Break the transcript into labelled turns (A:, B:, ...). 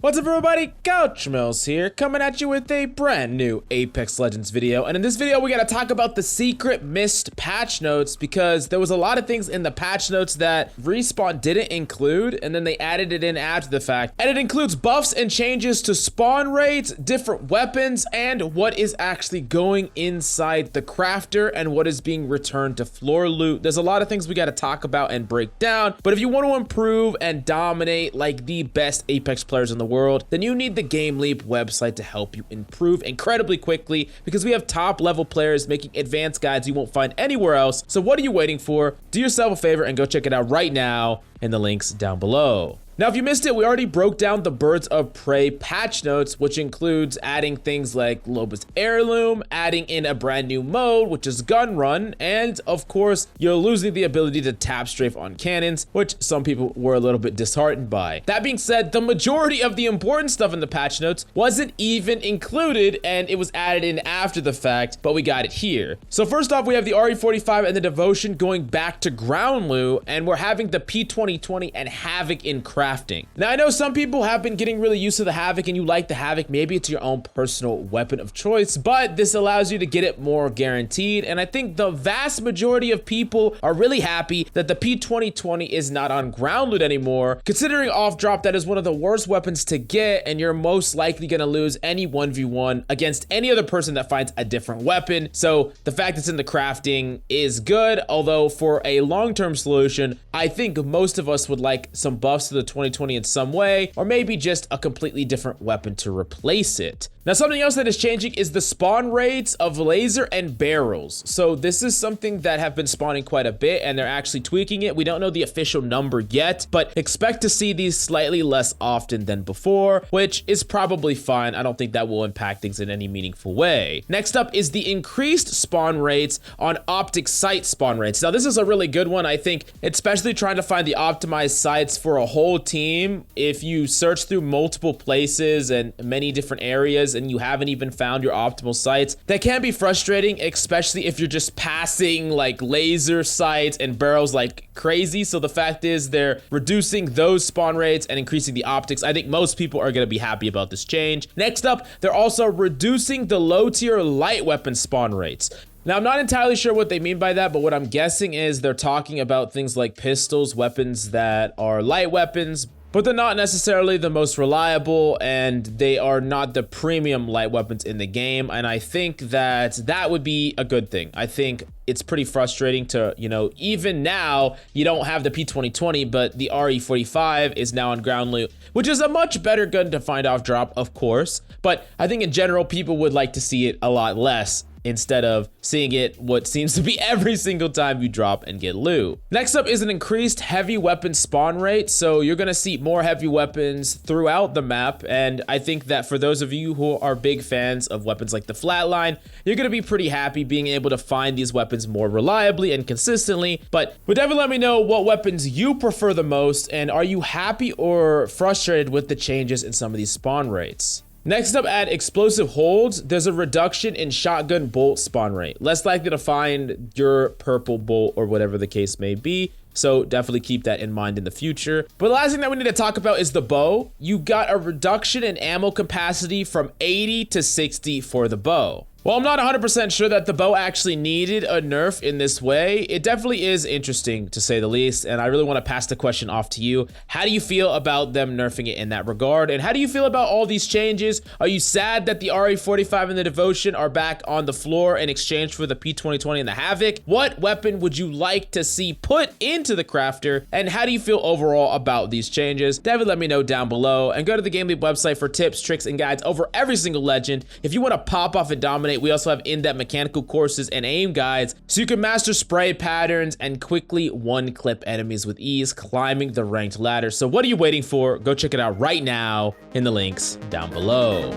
A: What's up everybody, Couch Mills here, coming at you with a brand new Apex Legends video. And in this video, we gotta talk about the secret missed patch notes because there was a lot of things in the patch notes that Respawn didn't include, and then they added it in after the fact. And it includes buffs and changes to spawn rates, different weapons, and what is actually going inside the crafter and what is being returned to floor loot. There's a lot of things we gotta talk about and break down, but if you want to improve and dominate like the best Apex players in the world, then you need the GameLeap website to help you improve incredibly quickly because we have top level players making advanced guides you won't find anywhere else. So what are you waiting for? Do yourself a favor and go check it out right now in the links down below. Now, if you missed it, we already broke down the Birds of Prey patch notes, which includes adding things like Loba's heirloom, adding in a brand new mode, which is gun run, and of course, you're losing the ability to tap strafe on cannons, which some people were a little bit disheartened by. That being said, the majority of the important stuff in the patch notes wasn't even included, and it was added in after the fact, but we got it here. So first off, we have the RE45 and the Devotion going back to ground loot, and we're having the P2020 and Havoc in crafting. Now, I know some people have been getting really used to the Havoc and you like the Havoc. Maybe it's your own personal weapon of choice, but this allows you to get it more guaranteed. And I think the vast majority of people are really happy that the P2020 is not on ground loot anymore. Considering off drop, that is one of the worst weapons to get, and you're most likely gonna lose any 1v1 against any other person that finds a different weapon. So the fact it's in the crafting is good, although for a long-term solution, I think most of us would like some buffs to the 2020 in some way, or maybe just a completely different weapon to replace it. Now, something else that is changing is the spawn rates of laser and barrels. So this is something that have been spawning quite a bit, and they're actually tweaking it. We don't know the official number yet, but expect to see these slightly less often than before, which is probably fine. I don't think that will impact things in any meaningful way. Next up is the increased spawn rates on optic site spawn rates. Now, this is a really good one, I think, especially trying to find the optimized sites for a whole team. If you search through multiple places and many different areas and you haven't even found your optimal sites, that can be frustrating, especially if you're just passing like laser sites and barrels like crazy. So the fact is they're reducing those spawn rates and increasing the optics. I think most people are going to be happy about this change. Next up, they're also reducing the low tier light weapon spawn rates. Now, I'm not entirely sure what they mean by that, but what I'm guessing is they're talking about things like pistols, weapons that are light weapons, but they're not necessarily the most reliable, and they are not the premium light weapons in the game. And I think that that would be a good thing. I think it's pretty frustrating to, even now, you don't have the P2020, but the RE45 is now on ground loot, which is a much better gun to find off drop, of course. But I think in general, people would like to see it a lot less, instead of seeing it what seems to be every single time you drop and get loot. Next up is an increased heavy weapon spawn rate. So you're gonna see more heavy weapons throughout the map. And I think that for those of you who are big fans of weapons like the Flatline, you're gonna be pretty happy being able to find these weapons more reliably and consistently. But would definitely let me know what weapons you prefer the most, and are you happy or frustrated with the changes in some of these spawn rates? Next up, at explosive holds, there's a reduction in shotgun bolt spawn rate. Less likely to find your purple bolt or whatever the case may be. So definitely keep that in mind in the future. But the last thing that we need to talk about is the bow. You got a reduction in ammo capacity from 80 to 60 for the bow. Well, I'm not 100% sure that the bow actually needed a nerf in this way. It definitely is interesting, to say the least, and I really want to pass the question off to you. How do you feel about them nerfing it in that regard? And how do you feel about all these changes? Are you sad that the RE45 and the Devotion are back on the floor in exchange for the P2020 and the Havoc? What weapon would you like to see put into the crafter? And how do you feel overall about these changes? Definitely let me know down below, and go to the GameLeap website for tips, tricks, and guides over every single legend. If you want to pop off and dominate, we also have in-depth mechanical courses and aim guides, so you can master spray patterns and quickly one-clip enemies with ease, climbing the ranked ladder. So what are you waiting for? Go check it out right now in the links down below.